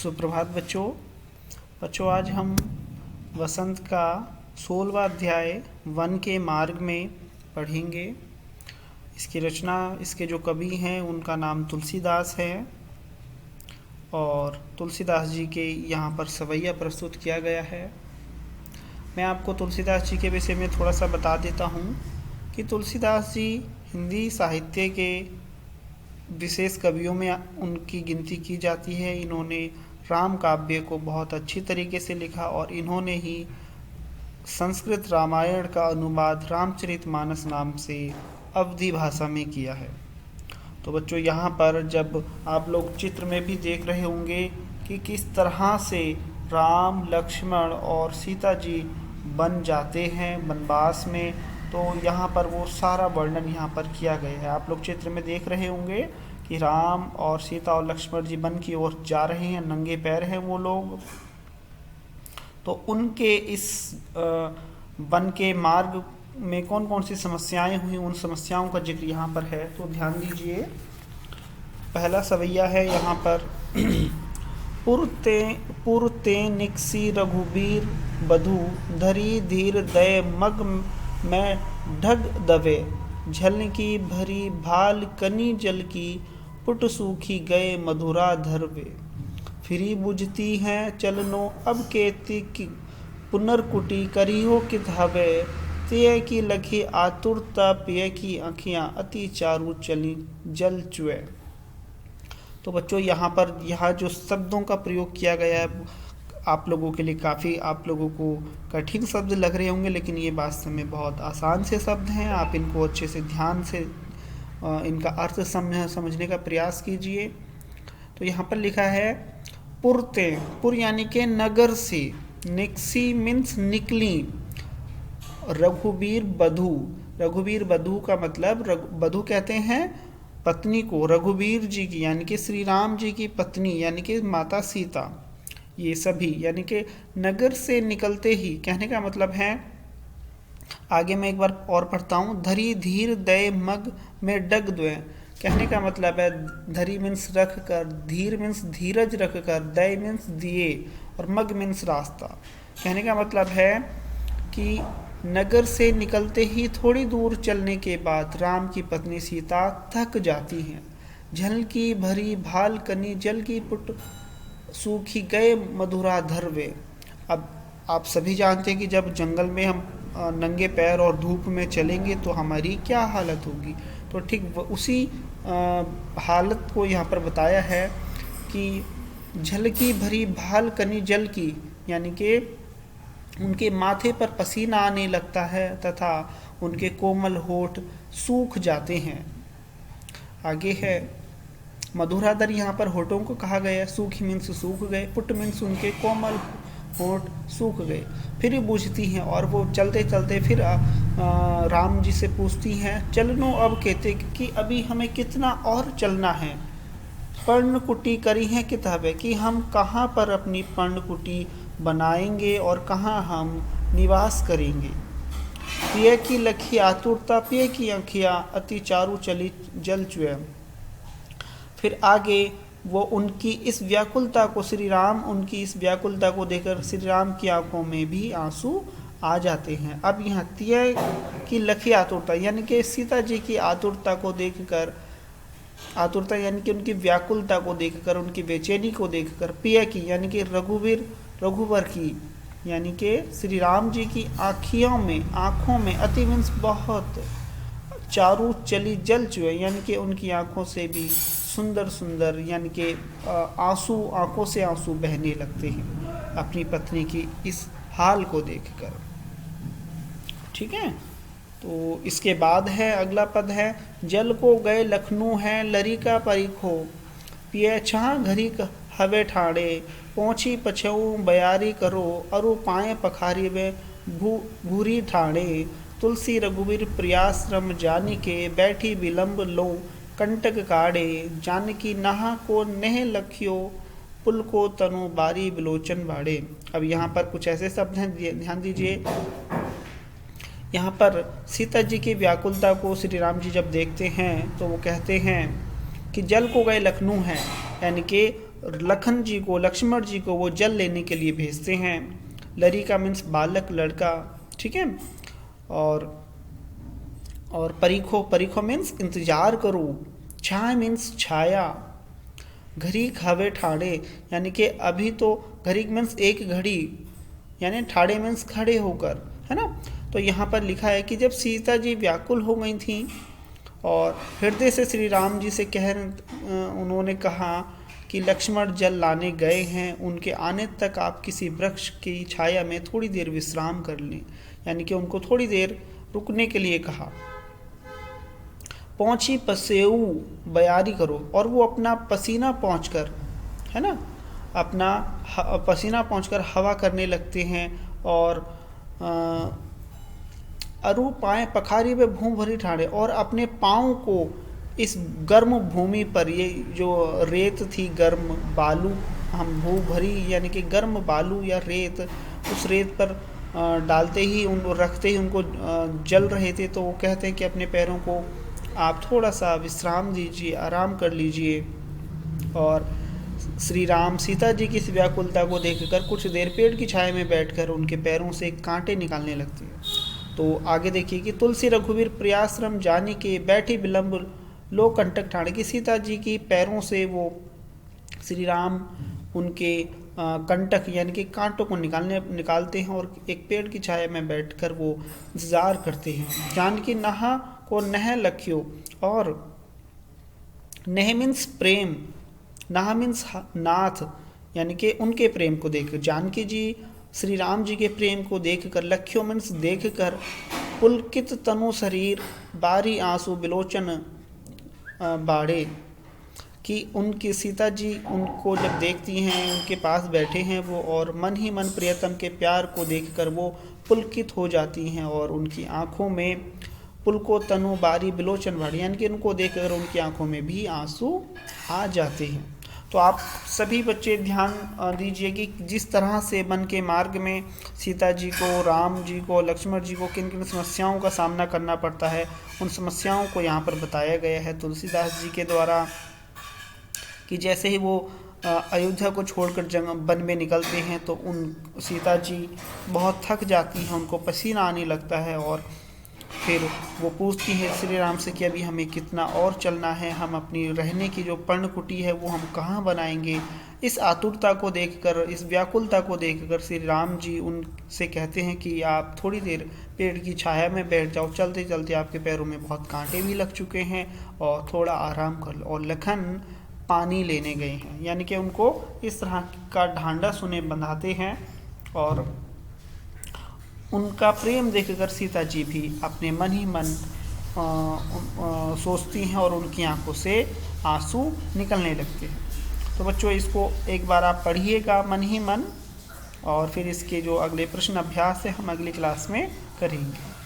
सुप्रभात बच्चों आज हम वसंत का 16वां अध्याय वन के मार्ग में पढ़ेंगे। इसकी रचना इसके जो कवि हैं उनका नाम तुलसीदास है और तुलसीदास जी के यहाँ पर सवैया प्रस्तुत किया गया है। मैं आपको तुलसीदास जी के विषय में थोड़ा सा बता देता हूँ कि तुलसीदास जी हिंदी साहित्य के विशेष कवियों में उनकी गिनती की जाती है। इन्होंने राम काव्य को बहुत अच्छी तरीके से लिखा और इन्होंने ही संस्कृत रामायण का अनुवाद रामचरितमानस नाम से अवधी भाषा में किया है। तो बच्चों यहाँ पर जब आप लोग चित्र में भी देख रहे होंगे कि किस तरह से राम लक्ष्मण और सीता जी बन जाते हैं वनवास में, तो यहाँ पर वो सारा वर्णन यहाँ पर किया गया है। आप लोग चित्र में देख रहे होंगे कि राम और सीता और लक्ष्मण जी वन की ओर जा रहे हैं, नंगे पैर हैं वो लोग। तो उनके इस वन के मार्ग में कौन कौन सी समस्याएं हुई, उन समस्याओं का जिक्र यहाँ पर है। तो ध्यान दीजिए, पहला सवैया है यहाँ पर पुरते निकसी रघुबीर बधु धरी धीर दय मग में ढग दवे झलकी भरी भाल कनी जल की पुट सूखी गए मधुरा धरवे फिरी बुझती हैं चलनो अब केती की पुनर्कुटी करियो कित हवे तिय की लखी आतुरता पिय की आँखियाँ अति चारु चली जल चुए। तो बच्चों यहाँ पर जो शब्दों का प्रयोग किया गया है आप लोगों के लिए काफ़ी आप लोगों को कठिन शब्द लग रहे होंगे, लेकिन ये वास्तव में बहुत आसान से शब्द हैं। आप इनको अच्छे से ध्यान से इनका अर्थ समझने का प्रयास कीजिए। तो यहाँ पर लिखा है पुरते, पुर यानी के नगर से, निकसी मीन्स निकली, रघुबीर बधू, रघुबीर बधू का मतलब बधू कहते हैं पत्नी को, रघुबीर जी की यानी कि श्री राम जी की पत्नी यानी कि माता सीता, ये सभी यानी कि नगर से निकलते ही, कहने का मतलब है, आगे मैं एक बार और पढ़ता हूँ, धरी धीर दय मग में डग द्वय, कहने का मतलब है धरी मीन्स रख कर, धीर मीन्स धीरज रख कर, दय मीन्स दिए और मग मीन्स रास्ता। कहने का मतलब है कि नगर से निकलते ही थोड़ी दूर चलने के बाद राम की पत्नी सीता थक जाती हैं। झल की भरी भाल कनी जल की पुट सूखी गए मधुरा धरवे। अब आप सभी जानते हैं कि जब जंगल में हम नंगे पैर और धूप में चलेंगे तो हमारी क्या हालत होगी। तो ठीक उसी हालत को यहाँ पर बताया है कि झलकी भरी भाल कनी जल की, यानी कि उनके माथे पर पसीना आने लगता है तथा उनके कोमल होठ सूख जाते हैं। आगे है मधुराधर, यहाँ पर होठों को कहा गया है, सूखी मीन्स सूख गए, पुट मीन्स उनके कोमल होठ सूख गए। फिर बूझती हैं और वो चलते चलते फिर राम जी से पूछती हैं चलनो अब कहते कि अभी हमें कितना और चलना है। पर्णकुटी करी है किताबें कि हम कहाँ पर अपनी पर्णकुटी बनाएंगे और कहाँ हम निवास करेंगे। पिय की लखी आतुरता पिय की आँखियाँ अति चारु चली जल चुए। फिर आगे वो उनकी इस व्याकुलता को, श्री राम उनकी इस व्याकुलता को देखकर श्री राम की आंखों में भी आंसू आ जाते हैं। अब यहाँ तिय की लखी आतुरता यानी कि सीता जी की आतुरता को देखकर, आतुरता यानी कि उनकी व्याकुलता को देखकर, उनकी बेचैनी को देखकर, पिय की यानी कि रघुवर की यानी कि श्री राम जी की आँखों में अति मीन्स बहुत, चारू चली जल चुए यानी कि उनकी आँखों से भी सुंदर सुंदर यानी कि आंखों से आंसू बहने लगते हैं अपनी पत्नी की इस हाल को देखकर। ठीक है, तो इसके बाद है अगला पद है जल को गए लखनऊ है लरी का परिखो पिए छाँ घरी हवे ठाड़े पहुँची पछऊ बयारी करो अरु पाए पखारी वे भूरी ठाड़े तुलसी रघुवीर प्रियाश्रम जानी के बैठी विलंब लो कंटक काड़े जानकी नहा को नेह लखियो पुल को तनु बारी बिलोचन बाड़े। अब यहाँ पर कुछ ऐसे शब्द हैं, ध्यान दीजिए। यहाँ पर सीता जी की व्याकुलता को श्री राम जी जब देखते हैं तो वो कहते हैं कि जल को गए लखनऊ हैं, यानी कि लखन जी को, लक्ष्मण जी को वो जल लेने के लिए भेजते हैं। लरिका मीन्स बालक, लड़का, ठीक है। और परीखो मीन्स इंतजार करो। छाया मीन्स छाया। घड़ी हवे ठाड़े, यानी कि अभी तो, घड़ी मीन्स एक घड़ी, यानी ठाड़े मीन्स खड़े होकर, है ना। तो यहाँ पर लिखा है कि जब सीता जी व्याकुल हो गई थी और हृदय से श्री राम जी से उन्होंने कहा कि लक्ष्मण जल लाने गए हैं, उनके आने तक आप किसी वृक्ष की छाया में थोड़ी देर विश्राम कर लें, यानी कि उनको थोड़ी देर रुकने के लिए कहा। पहुँची पसेऊ बयारी करो, और वो अपना पसीना पहुँचकर, है ना, अपना पसीना पहुँचकर हवा करने लगते हैं। और अरु पाए पखारी व भूमि भरी ठाड़े, और अपने पाँव को इस गर्म भूमि पर, ये जो रेत थी, गर्म बालू, हम भू भरी यानी कि गर्म बालू या रेत, उस रेत पर डालते ही, उनको रखते ही उनको जल रहे थे। तो वो कहते हैं कि अपने पैरों को आप थोड़ा सा विश्राम दीजिए, आराम कर लीजिए। और श्री राम सीता जी की इस व्याकुलता को देखकर कुछ देर पेड़ की छाया में बैठकर उनके पैरों से कांटे निकालने लगते हैं। तो आगे देखिए कि तुलसी रघुवीर प्रयाश्रम जाने के बैठी विलंब लो कंटक ठाणे, की सीता जी की पैरों से वो श्री राम उनके कंटक यानी कि कांटों को निकालते हैं और एक पेड़ की छाया में बैठकर वो इंतजार करते हैं। जानकी नहा को नह लख्यो, और नह मीन्स प्रेम, नहा मीन्स नाथ, यानी कि उनके प्रेम को देखकर, जानकी जी श्री राम जी के प्रेम को देखकर, लख्यो मीन्स देखकर, पुलकित तनु शरीर बारी आंसू बिलोचन बाड़े, कि उनकी सीता जी उनको जब देखती हैं, उनके पास बैठे हैं वो, और मन ही मन प्रियतम के प्यार को देखकर वो पुलकित हो जाती हैं और उनकी आंखों में पुलको तनु बारी बिलोचन बाड़ी, यानी कि उनको देखकर उनकी आंखों में भी आंसू आ जाते हैं। तो आप सभी बच्चे ध्यान दीजिए कि जिस तरह से वन के मार्ग में सीता जी को, राम जी को, लक्ष्मण जी को किन किन समस्याओं का सामना करना पड़ता है, उन समस्याओं को यहाँ पर बताया गया है तुलसीदास जी के द्वारा। कि जैसे ही वो अयोध्या को छोड़कर वन में निकलते हैं तो उन सीता जी बहुत थक जाती हैं, उनको पसीना आने लगता है, और फिर वो पूछती है श्री राम से कि अभी हमें कितना और चलना है, हम अपनी रहने की जो पर्णकुटी है वो हम कहाँ बनाएंगे। इस आतुरता को देखकर, इस व्याकुलता को देखकर श्री राम जी उनसे कहते हैं कि आप थोड़ी देर पेड़ की छाया में बैठ जाओ, चलते चलते आपके पैरों में बहुत कांटे भी लग चुके हैं और थोड़ा आराम कर लो। और लखन पानी लेने गए हैं, यानी कि उनको इस तरह का ढांढस उन्हें बंधाते हैं। और उनका प्रेम देखकर सीता जी भी अपने मन ही मन सोचती हैं और उनकी आंखों से आंसू निकलने लगते हैं। तो बच्चों इसको एक बार आप पढ़िएगा मन ही मन, और फिर इसके जो अगले प्रश्न अभ्यास है हम अगली क्लास में करेंगे।